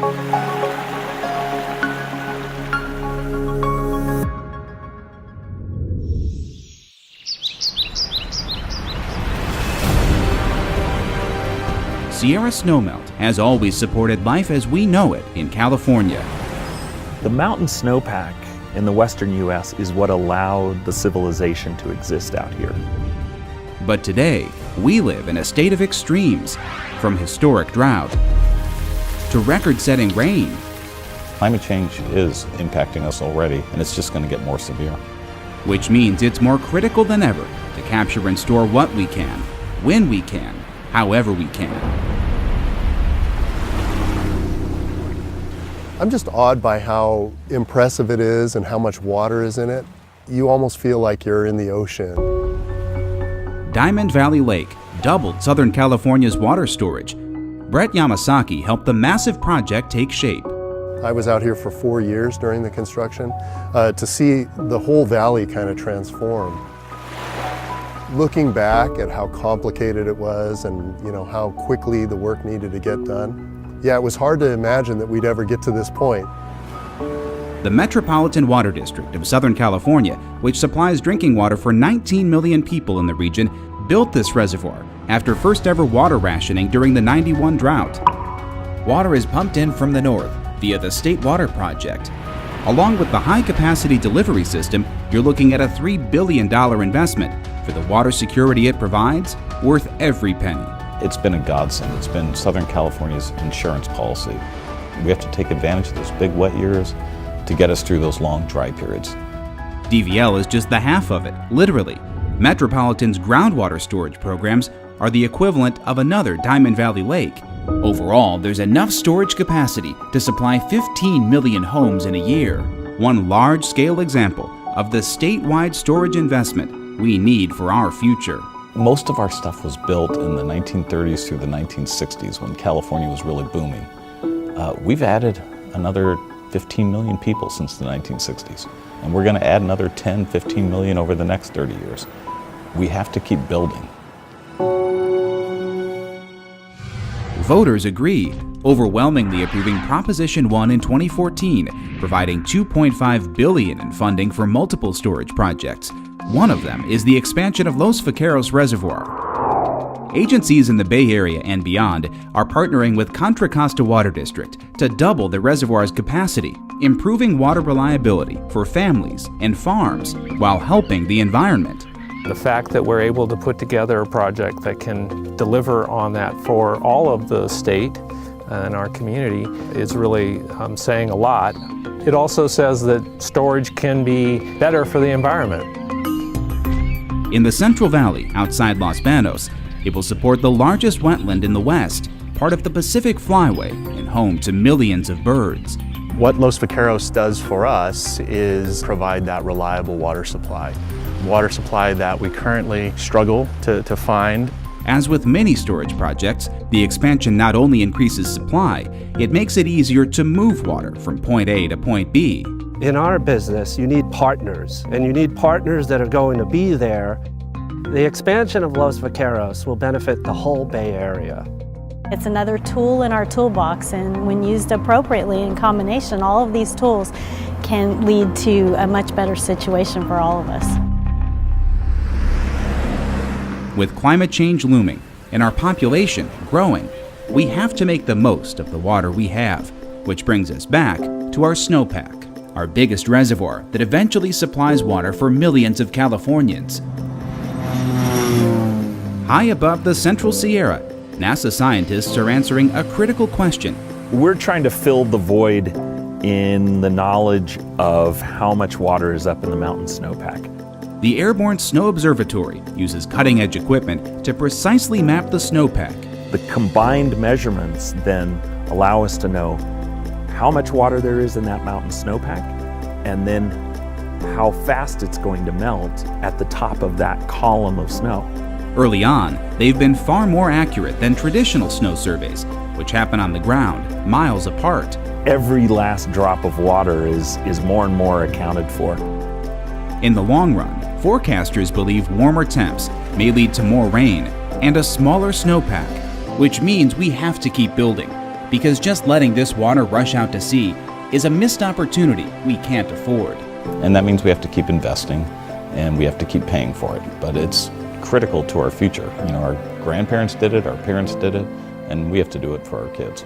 Sierra snowmelt has always supported life as we know it in California. The mountain snowpack in the western U.S. is what allowed the civilization to exist out here. But today, we live in a state of extremes, from historic drought to record-setting rain. Climate change is impacting us already, and it's just going to get more severe. Which means it's more critical than ever to capture and store what we can, when we can, however we can. I'm just awed by how impressive it is and how much water is in it. You almost feel like you're in the ocean. Diamond Valley Lake doubled Southern California's water storage. Brett Yamasaki helped the massive project take shape. I was out here for 4 years during the construction to see the whole valley kind of transform. Looking back at how complicated it was and how quickly the work needed to get done, yeah, it was hard to imagine that we'd ever get to this point. The Metropolitan Water District of Southern California, which supplies drinking water for 19 million people in the region, built this reservoir after first ever water rationing during the '91 drought. Water is pumped in from the north via the State Water Project. Along with the high-capacity delivery system, you're looking at a $3 billion investment. For the water security it provides, worth every penny. It's been a godsend. It's been Southern California's insurance policy. We have to take advantage of those big wet years to get us through those long dry periods. DVL is just the half of it, literally. Metropolitan's groundwater storage programs are the equivalent of another Diamond Valley Lake. Overall, there's enough storage capacity to supply 15 million homes in a year. One large-scale example of the statewide storage investment we need for our future. Most of our stuff was built in the 1930s through the 1960s when California was really booming. We've added another 15 million people since the 1960s, and we're going to add another 10, 15 million over the next 30 years. We have to keep building. Voters agree, overwhelmingly approving Proposition 1 in 2014, providing $2.5 billion in funding for multiple storage projects. One of them is the expansion of Los Vaqueros Reservoir. Agencies in the Bay Area and beyond are partnering with Contra Costa Water District to double the reservoir's capacity, improving water reliability for families and farms while helping the environment. The fact that we're able to put together a project that can deliver on that for all of the state and our community is really saying a lot. It also says that storage can be better for the environment. In the Central Valley, outside Los Vaqueros, it will support the largest wetland in the West, part of the Pacific Flyway and home to millions of birds. What Los Vaqueros does for us is provide that reliable water supply that we currently struggle to find. As with many storage projects, the expansion not only increases supply, it makes it easier to move water from point A to point B. In our business, you need partners, and you need partners that are going to be there. The expansion of Los Vaqueros will benefit the whole Bay Area. It's another tool in our toolbox, and when used appropriately in combination, all of these tools can lead to a much better situation for all of us. With climate change looming and our population growing, we have to make the most of the water we have, which brings us back to our snowpack, our biggest reservoir that eventually supplies water for millions of Californians. High above the Central Sierra, NASA scientists are answering a critical question. We're trying to fill the void in the knowledge of how much water is up in the mountain snowpack. The Airborne Snow Observatory uses cutting-edge equipment to precisely map the snowpack. The combined measurements then allow us to know how much water there is in that mountain snowpack, and then how fast it's going to melt at the top of that column of snow. Early on, they've been far more accurate than traditional snow surveys, which happen on the ground, miles apart. Every last drop of water is more and more accounted for. In the long run, forecasters believe warmer temps may lead to more rain and a smaller snowpack, which means we have to keep building, because just letting this water rush out to sea is a missed opportunity we can't afford. And that means we have to keep investing and we have to keep paying for it. But it's critical to our future. You know, our grandparents did it, our parents did it, and we have to do it for our kids.